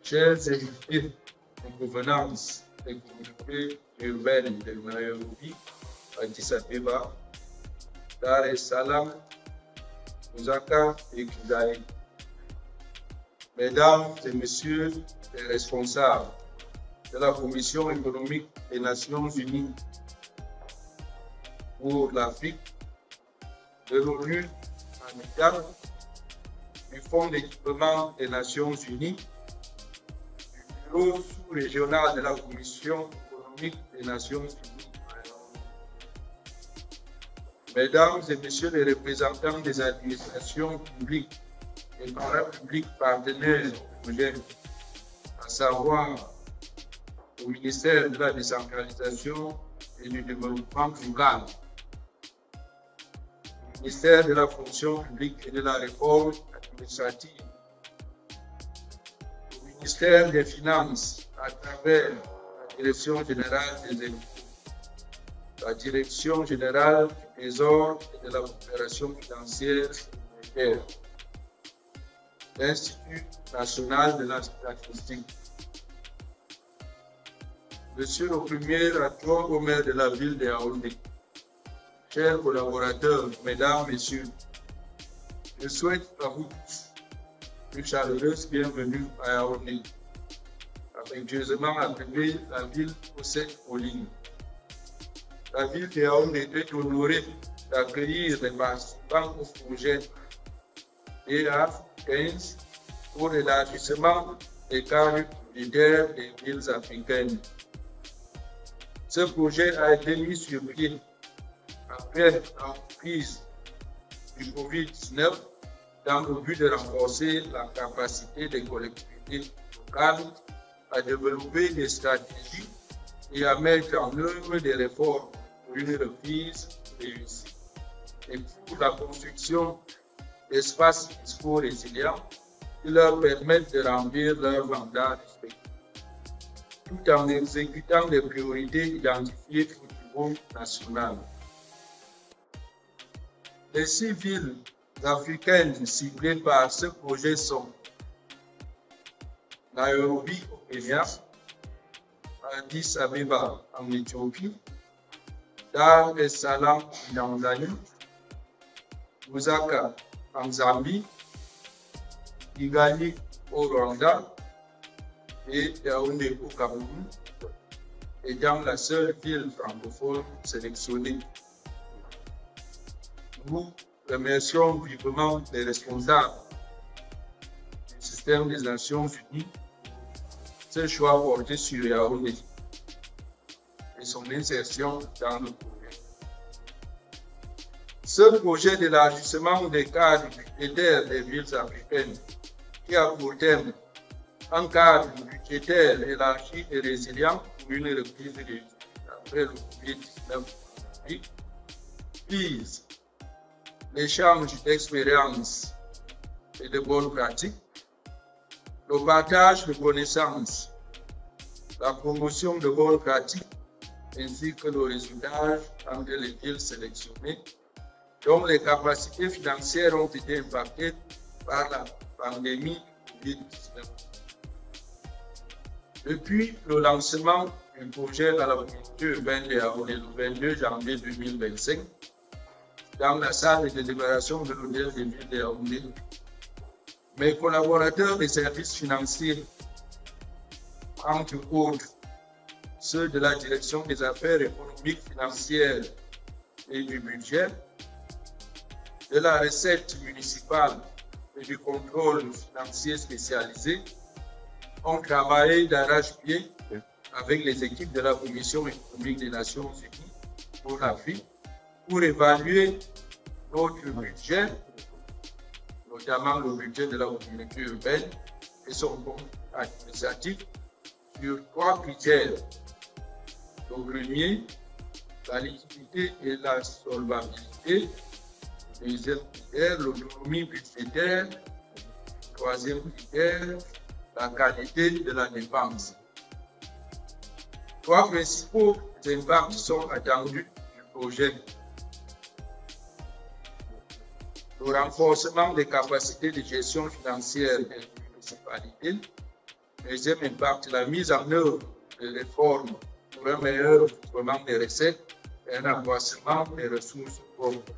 chers invités en provenance des communautés urbaines de Nairobi, Addis Abeba, Dar es Salaam, Lusaka et Kigali. Mesdames et Messieurs les responsables de la Commission économique des Nations Unies pour l'Afrique, de l'ONU amical, du Fonds d'équipement des Nations Unies, du Bureau sous-régional de la Commission économique des Nations Unies. Mesdames et Messieurs les représentants des administrations publiques et parapubliques partenaires du projet, à savoir au ministère de la Décentralisation et du Développement local, au ministère de la Fonction publique et de la Réforme administrative, au ministère des Finances à travers la Direction générale des impôts, la Direction générale du Trésor et de la coopération financière et monétaire, l'Institut national de la statistique. Monsieur le premier adjoint au maire de la ville de Yaoundé, chers collaborateurs, mesdames, messieurs, je souhaite à vous tous une chaleureuse bienvenue à Yaoundé, affectueusement appelée la ville aux 7 collines. La ville de Yaoundé est honorée d'accueillir les participants au projet EA15 pour l'élargissement des cadres budgétaires des villes africaines. Ce projet a été mis sur pied après la crise du Covid-19 dans le but de renforcer la capacité des collectivités locales à développer des stratégies et à mettre en œuvre des réformes pour une reprise réussie et pour la construction d'espaces fiscaux résilients qui leur permettent de remplir leur mandat respectif, tout en exécutant les priorités identifiées au niveau national. Les 6 villes africaines ciblées par ce projet sont Nairobi au Kenya, Addis Abeba en Éthiopie, Dar es Salaam en Tanzanie, Lusaka en Zambie, Kigali au Rwanda et Yaoundé au Cameroun, étant la seule ville francophone sélectionnée. Nous remercions vivement les responsables du système des Nations Unies ce choix porté sur Yaoundé et son insertion dans le projet. Ce projet d'élargissement des cadres budgétaires des villes africaines qui a pour terme un cadre budgétaire élargi et résilient pour une reprise réussie après le Covid-19 vise l'échange d'expériences et de bonnes pratiques, le partage de connaissances, la promotion de bonnes pratiques ainsi que le réseautage entre les villes sélectionnées dont les capacités financières ont été impactées par la pandémie Covid-19. Depuis le lancement du projet dans la communauté urbaine de Yaoundé le 22 janvier 2025, dans la salle de délibération de l'hôtel de ville de Yaoundé, mes collaborateurs des services financiers, entre autres ceux de la direction des affaires économiques, financières et du budget, de la recette municipale et du contrôle financier spécialisé, ont travaillé d'arrache-pied avec les équipes de la Commission économique des Nations Unies pour l'Afrique pour évaluer notre budget, notamment le budget de la communauté urbaine et son compte administratif, sur 3 critères. Le premier, la liquidité et la solvabilité. Le deuxième critère, l'autonomie budgétaire. Le troisième critère, la qualité de la dépense. 3 principaux impacts sont attendus du projet. Le renforcement des capacités de gestion financière des municipalités, Deuxième impact, la mise en œuvre de réformes pour un meilleur recouvrement des recettes et un accroissement des ressources propres.